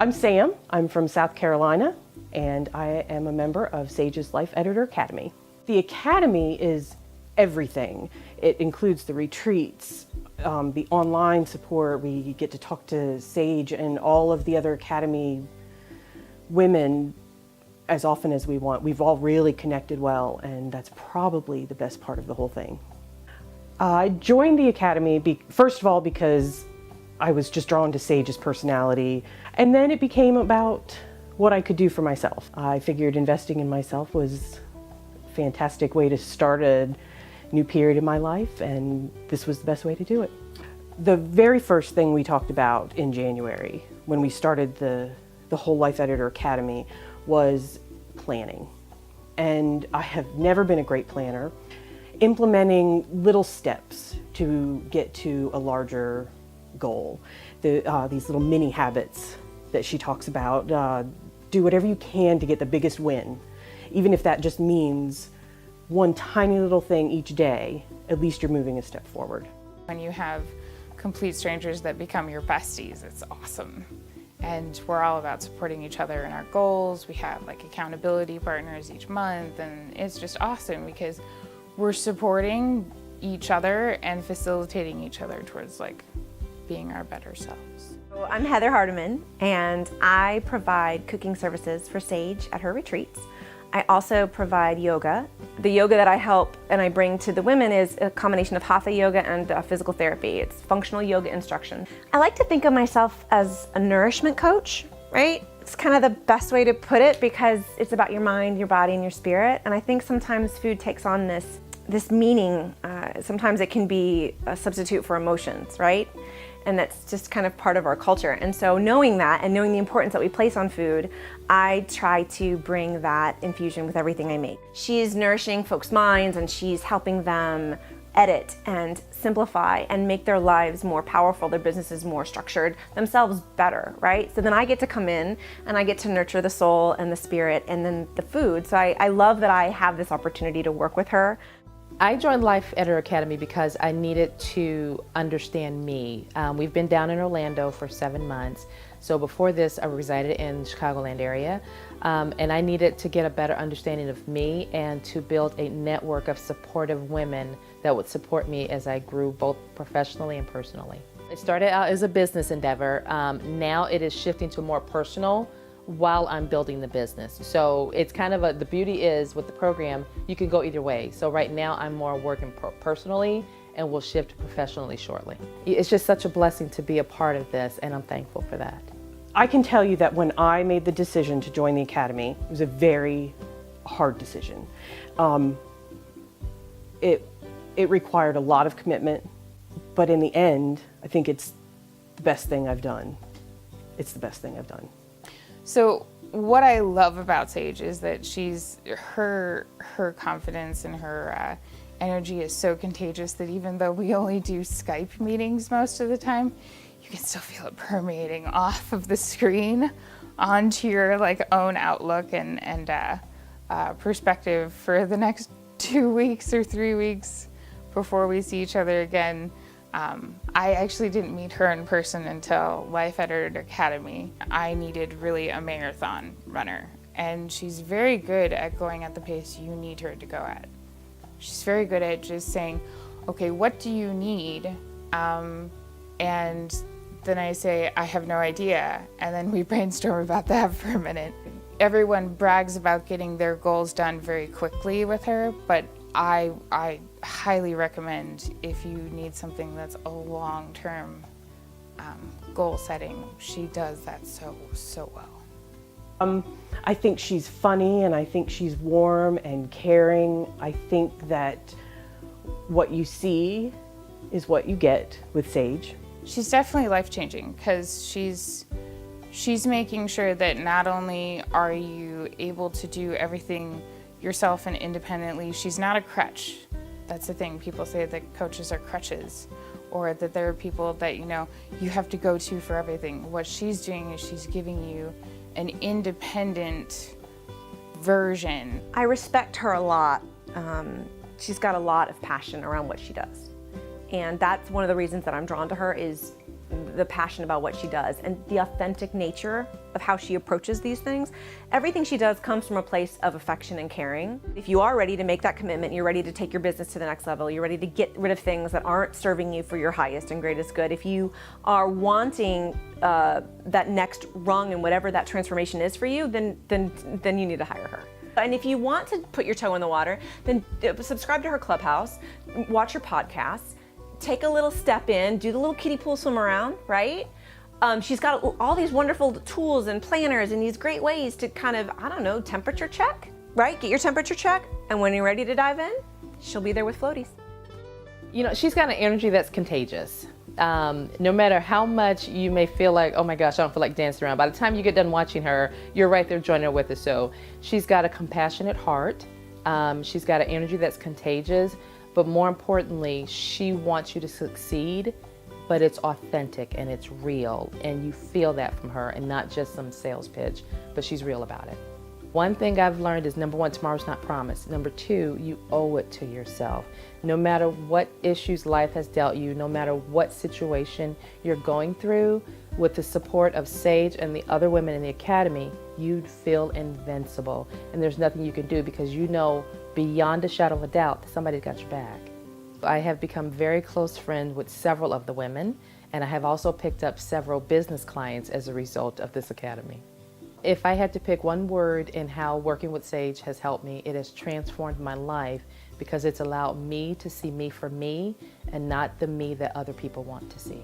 I'm Sam. I'm from South Carolina, and I am a member of Sage's Life Editor Academy. The Academy is everything. It includes the retreats, the online support. We get to talk to Sage and all of the other Academy women as often as we want. We've all really connected well, and that's probably the best part of the whole thing. I joined the Academy, first of all, because I was just drawn to Sage's personality, and then it became about what I could do for myself. I figured investing in myself was a fantastic way to start a new period in my life, and this was the best way to do it. The very first thing we talked about in January, when we started the whole Life Editor Academy, was planning. And I have never been a great planner. Implementing little steps to get to a larger goal. These little mini habits that she talks about. Do whatever you can to get the biggest win. Even if that just means one tiny little thing each day, at least you're moving a step forward. When you have complete strangers that become your besties, it's awesome. And we're all about supporting each other in our goals. We have like accountability partners each month, and it's just awesome because we're supporting each other and facilitating each other towards like being our better selves. So I'm Heather Hardiman, and I provide cooking services for Sage at her retreats. I also provide yoga. The yoga that I help and I bring to the women is a combination of hatha yoga and physical therapy. It's functional yoga instruction. I like to think of myself as a nourishment coach, right? It's kind of the best way to put it because it's about your mind, your body, and your spirit. And I think sometimes food takes on this meaning. Sometimes it can be a substitute for emotions, right? And that's just kind of part of our culture. And so knowing that and knowing the importance that we place on food, I try to bring that infusion with everything I make. She's nourishing folks' minds, and she's helping them edit and simplify and make their lives more powerful, their businesses more structured, themselves better, right? So then I get to come in and I get to nurture the soul and the spirit and then the food. So I love that I have this opportunity to work with her. I joined Life Editor Academy because I needed to understand me. We've been down in Orlando for 7 months. So before this, I resided in the Chicagoland area, and I needed to get a better understanding of me and to build a network of supportive women that would support me as I grew both professionally and personally. It started out as a business endeavor. Now it is shifting to more personal while I'm building the business. So it's kind of the beauty is with the program, you can go either way. So right now I'm more working personally and will shift professionally shortly. It's just such a blessing to be a part of this, and I'm thankful for that. I can tell you that when I made the decision to join the Academy, it was a very hard decision. It required a lot of commitment, but in the end, I think it's the best thing I've done. It's the best thing I've done. So what I love about Sage is that her confidence and her energy is so contagious that even though we only do Skype meetings most of the time, you can still feel it permeating off of the screen onto your like own outlook and perspective for the next 2 weeks or 3 weeks before we see each other again. I actually didn't meet her in person until Life Editor Academy. I needed really a marathon runner, and she's very good at going at the pace you need her to go at. She's very good at just saying, okay, what do you need? And then I say, I have no idea, and then we brainstorm about that for a minute. Everyone brags about getting their goals done very quickly with her, but I highly recommend if you need something that's a long-term goal setting, she does that so well. I think she's funny, and I think she's warm and caring. I think that what you see is what you get with Sage. She's definitely life-changing because she's making sure that not only are you able to do everything yourself and independently, she's not a crutch. That's the thing, people say that coaches are crutches, or that there are people that you have to go to for everything. What she's doing is she's giving you an independent version. I respect her a lot. She's got a lot of passion around what she does. And that's one of the reasons that I'm drawn to her is the passion about what she does and the authentic nature of how she approaches these things. Everything she does comes from a place of affection and caring. If you are ready to make that commitment, you're ready to take your business to the next level, you're ready to get rid of things that aren't serving you for your highest and greatest good, if you are wanting that next rung in whatever that transformation is for you, then you need to hire her. And if you want to put your toe in the water, then subscribe to her clubhouse, watch her podcasts, take a little step in, do the little kiddie pool swim around, right? She's got all these wonderful tools and planners and these great ways to kind of, I don't know, temperature check, right? Get your temperature check, and when you're ready to dive in, she'll be there with floaties. You know, she's got an energy that's contagious. No matter how much you may feel like, oh my gosh, I don't feel like dancing around, by the time you get done watching her, you're right there joining her with us. So she's got a compassionate heart. She's got an energy that's contagious, but more importantly, she wants you to succeed, but it's authentic and it's real, and you feel that from her, and not just some sales pitch, but she's real about it. One thing I've learned is, number one, tomorrow's not promised. Number two, you owe it to yourself. No matter what issues life has dealt you, no matter what situation you're going through, with the support of Sage and the other women in the Academy, you'd feel invincible. And there's nothing you can do, because you know beyond a shadow of a doubt that somebody's got your back. I have become very close friends with several of the women, and I have also picked up several business clients as a result of this Academy. If I had to pick one word in how working with Sage has helped me, it has transformed my life, because it's allowed me to see me for me and not the me that other people want to see.